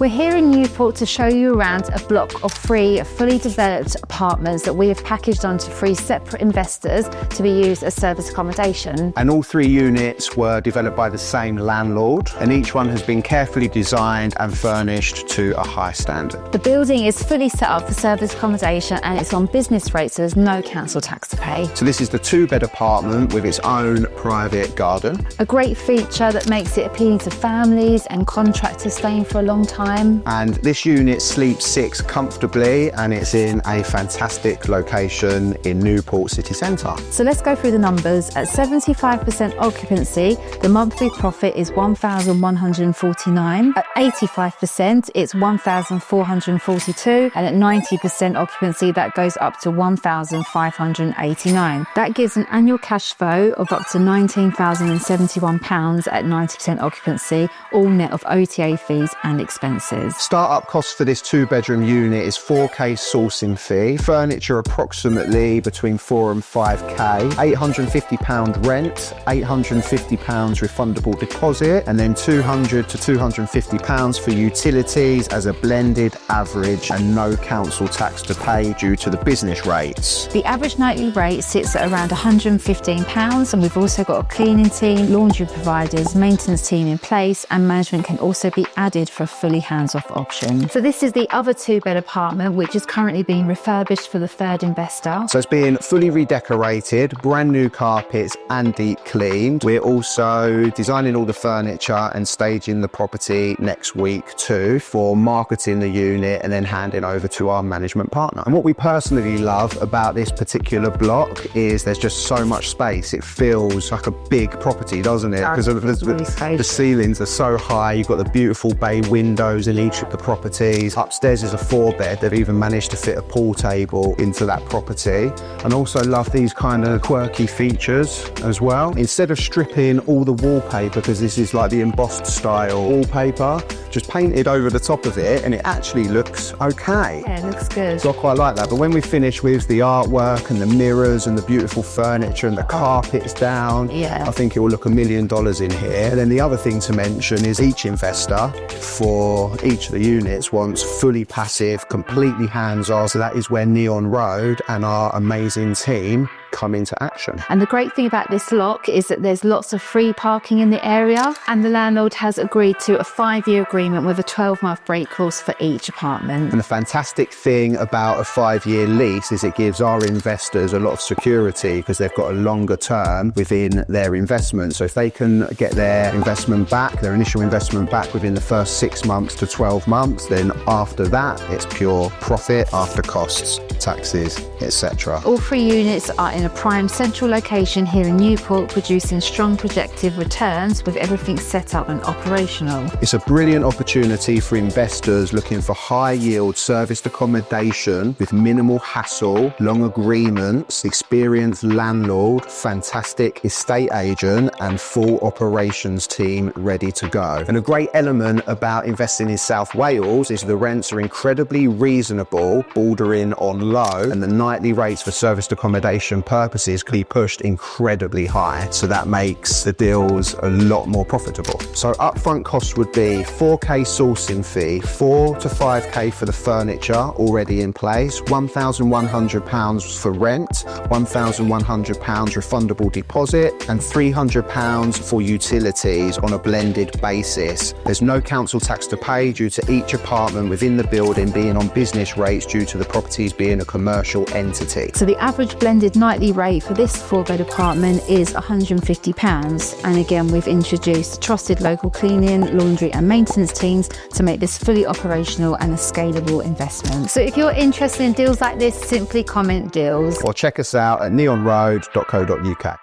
We're here in Newport to show you around a block of 3 fully developed apartments that we have packaged onto 3 separate investors to be used as service accommodation. And all 3 units were developed by the same landlord, and each one has been carefully designed and furnished to a high standard. The building is fully set up for service accommodation and it's on business rates, so there's no council tax to pay. So this is the 2-bed apartment with its own private garden. A great feature that makes it appealing to families and contractors staying for a long time. And this unit sleeps 6 comfortably, and it's in a fantastic location in Newport city centre. So let's go through the numbers. At 75% occupancy, the monthly profit is $1,149. At 85%, it's $1,442. And at 90% occupancy, that goes up to $1,589. That gives an annual cash flow of up to £19,071 at 90% occupancy, all net of OTA fees and expenses. Start-up cost for this 2-bedroom unit is 4k sourcing fee, furniture approximately between 4 and 5k, £850 rent, £850 refundable deposit, and then £200 to £250 for utilities as a blended average, and no council tax to pay due to the business rates. The average nightly rate sits at around £115, and we've also got a cleaning team, laundry providers, maintenance team in place, and management can also be added for a fully hands-off option. So this is the other 2-bed apartment, which is currently being refurbished for the 3rd investor. So it's being fully redecorated, brand new carpets and deep cleaned. We're also designing all the furniture and staging the property next week too, for marketing the unit and then handing over to our management partner. And what we personally love about this particular block is there's just so much space. It feels like a big property, doesn't it? Because the ceilings are so high. You've got the beautiful bay windows in each of the properties. Upstairs is a 4-bed. They've even managed to fit a pool table into that property. And also love these kind of quirky features as well. Instead of stripping all the wallpaper, because this is like the embossed style wallpaper, just painted over the top of it, and it actually looks okay. Yeah, it looks good. So I quite like that. But when we finish with the artwork and the mirrors and the beautiful furniture and the carpets down, yeah, I think it will look $1 million in here. And then the other thing to mention is each investor for each of the units wants fully passive, completely hands-on. So that is where Neon Road and our amazing team come into action. And the great thing about this block is that there's lots of free parking in the area, and the landlord has agreed to a 5-year agreement with a 12-month break clause for each apartment. And the fantastic thing about a 5-year lease is it gives our investors a lot of security, because they've got a longer term within their investment. So if they can get their investment back, their initial investment back within the first 6 months to 12 months, then after that it's pure profit after costs, taxes, etc. All 3 units are in a prime central location here in Newport, producing strong projected returns with everything set up and operational. It's a brilliant opportunity for investors looking for high yield serviced accommodation with minimal hassle, long agreements, experienced landlord, fantastic estate agent, and full operations team ready to go. And a great element about investing in South Wales is the rents are incredibly reasonable, bordering on low, and the nightly rates for serviced accommodation purposes can be pushed incredibly high. So that makes the deals a lot more profitable. So upfront costs would be 4k sourcing fee, 4 to 5k for the furniture already in place, £1,100 for rent, £1,100 refundable deposit, and £300 for utilities on a blended basis. There's no council tax to pay due to each apartment within the building being on business rates due to the properties being a commercial entity. So the average blended nightly rate for this 4-bed apartment is £150. And again, we've introduced trusted local cleaning, laundry and maintenance teams to make this fully operational and a scalable investment. So if you're interested in deals like this, simply comment deals. Or check us out at neonroad.co.uk.